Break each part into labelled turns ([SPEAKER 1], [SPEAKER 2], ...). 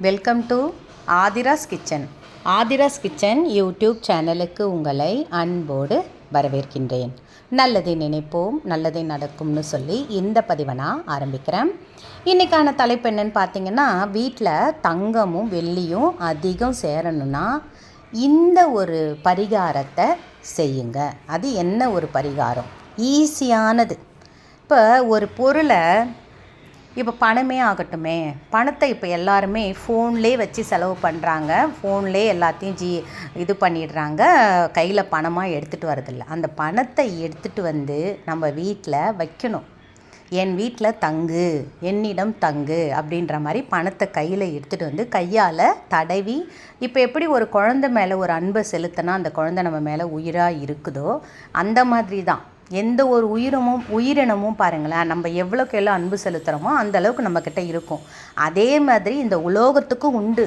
[SPEAKER 1] Welcome to Aadhira's kitchen. Aadhira's kitchen YouTube சேனலுக்கு உங்களை அன்போடு வரவேற்கின்றேன். நல்லதை நினைப்போம், நல்லதை நடக்கும்னு சொல்லி இந்த பதிவை நான் ஆரம்பிக்கிறேன். இன்றைக்கான தலைப்பு என்னென்னு பார்த்தீங்கன்னா, வீட்டில் தங்கமும் வெள்ளியும் அதிகம் சேரணும்னா இந்த ஒரு பரிகாரத்தை செய்யுங்க. அது என்ன ஒரு பரிகாரம்? ஈஸியானது. இப்போ ஒரு பொருளை, இப்போ பணமே ஆகட்டுமே, பணத்தை இப்போ எல்லாருமே ஃபோன்லேயே வச்சு செலவு பண்ணுறாங்க. ஃபோன்லேயே எல்லாத்தையும் இது பண்ணிடுறாங்க. கையில் பணமாக எடுத்துகிட்டு வரதில்லை. அந்த பணத்தை எடுத்துகிட்டு வந்து நம்ம வீட்டில் வைக்கணும். என் வீட்டில் தங்கு, என்னிடம் தங்கு அப்படின்ற மாதிரி பணத்தை கையில் எடுத்துகிட்டு வந்து கையால் தடவி, இப்போ எப்படி ஒரு குழந்தை மேலே ஒரு அன்பை செலுத்தினா அந்த குழந்தை நம்ம மேலே உயிராக இருக்குதோ அந்த மாதிரி தான் எந்த ஒரு உயிரினமும் பாருங்களேன், நம்ம எவ்வளோக்கு எவ்வளோ அன்பு செலுத்துகிறோமோ அந்தளவுக்கு நம்மக்கிட்ட இருக்கும். அதே மாதிரி இந்த உலோகத்துக்கும் உண்டு.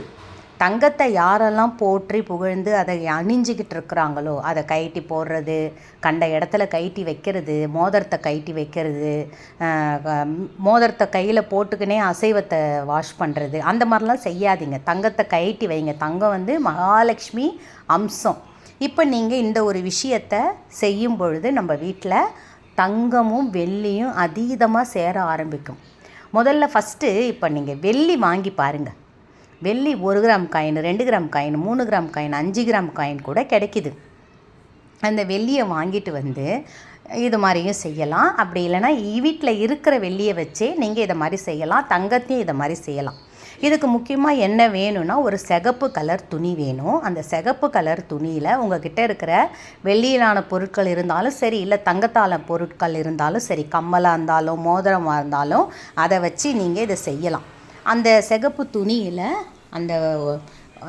[SPEAKER 1] தங்கத்தை யாரெல்லாம் போற்றி புகழ்ந்து அதை அணிஞ்சிக்கிட்டு இருக்கிறாங்களோ அதை கைட்டி போடுறது, கண்ட இடத்துல கைட்டி வைக்கிறது, மோதிரத்தை கைட்டி வைக்கிறது, மோதிரத்தை கையில் போட்டுக்கினே அசைவத்தை வாஷ் பண்ணுறது, அந்த மாதிரிலாம் செய்யாதீங்க. தங்கத்தை கைட்டி வைங்க. தங்கம் வந்து மகாலட்சுமி அம்சம். இப்போ நீங்கள் இந்த ஒரு விஷயத்தை செய்யும் பொழுது நம்ம வீட்டில் தங்கமும் வெள்ளியும் அதீதமாக சேர ஆரம்பிக்கும். முதல்ல ஃபஸ்ட்டு இப்போ நீங்கள் வெள்ளி வாங்கி பாருங்கள். வெள்ளி 1 gram coin, 2 gram coin, 3 gram coin, 5 gram coin கூட கிடைக்கிது. அந்த வெள்ளியை வாங்கிட்டு வந்து இது மாதிரியும் செய்யலாம். அப்படி இல்லைன்னா வீட்டில் இருக்கிற வெள்ளியை வச்சே நீங்கள் இதை மாதிரி செய்யலாம். தங்கத்தையும் இதை மாதிரி செய்யலாம். இதுக்கு முக்கியமாக என்ன வேணும்னா, ஒரு சிகப்பு கலர் துணி வேணும். அந்த சிகப்பு கலர் துணியில் உங்கள்கிட்ட இருக்கிற வெள்ளியிலான பொருட்கள் இருந்தாலும் சரி, இல்லை தங்கத்தால பொருட்கள் இருந்தாலும் சரி, கம்மலாக இருந்தாலும் மோதிரமாக இருந்தாலும் அதை வச்சு நீங்கள் இதை செய்யலாம். அந்த சிகப்பு துணியில் அந்த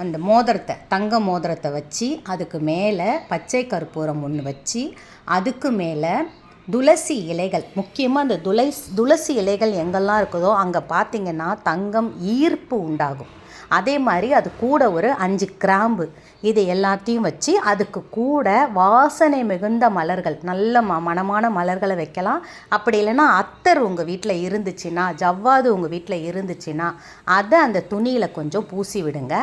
[SPEAKER 1] அந்த மோதிரத்தை, தங்க மோதிரத்தை வச்சு அதுக்கு மேலே பச்சை கற்பூரம் ஒன்று வச்சு அதுக்கு மேலே துளசி இலைகள், முக்கியமாக அந்த துளசி இலைகள் எங்கெல்லாம் இருக்குதோ அங்கே பார்த்திங்கன்னா தங்கம் ஈர்ப்பு உண்டாகும். அதே மாதிரி அது கூட ஒரு 5 கிராம்பு, இது எல்லாத்தையும் வச்சு அதுக்கு கூட வாசனை மிகுந்த மலர்கள், நல்ல மணமான மலர்களை வைக்கலாம். அப்படி இல்லைன்னா அத்தர் உங்கள் வீட்டில் இருந்துச்சுன்னா, ஜவ்வாது உங்கள் வீட்டில் இருந்துச்சுன்னா அதை அந்த துணியில் கொஞ்சம் பூசி விடுங்க.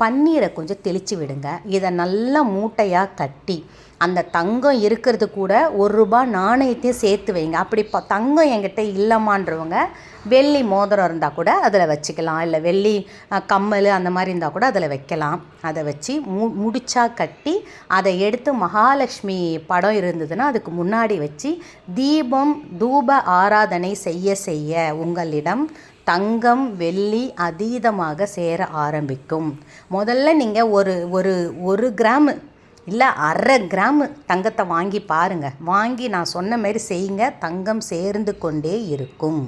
[SPEAKER 1] பன்னீரை கொஞ்சம் தெளித்து விடுங்க. இதை நல்லா மூட்டையாக கட்டி அந்த தங்கம் இருக்கிறது கூட ₹1 நாணயத்தையும் சேர்த்து வைங்க. அப்படி தங்கம் என்கிட்ட இல்லைம்மான்றவங்க வெள்ளி மோதிரம் இருந்தால் கூட அதில் வச்சுக்கலாம். இல்லை வெள்ளி கம்மல் அந்த மாதிரி இருந்தால் கூட அதில் வைக்கலாம். அதை வச்சு முடிச்சா கட்டி அதை எடுத்து மகாலட்சுமி படம் இருந்ததுன்னா அதுக்கு முன்னாடி வச்சு தூப ஆராதனை செய்ய செய்ய உங்களிடம் தங்கம் வெள்ளி அதீதமாக சேர ஆரம்பிக்கும். முதல்ல நீங்கள் ஒரு கிராம் இல்லை 1/2 கிராம் தங்கத்தை வாங்கி பாருங்கள். வாங்கி நான் சொன்ன மாதிரி செய்யுங்க. தங்கம் சேர்ந்து கொண்டே இருக்கும்.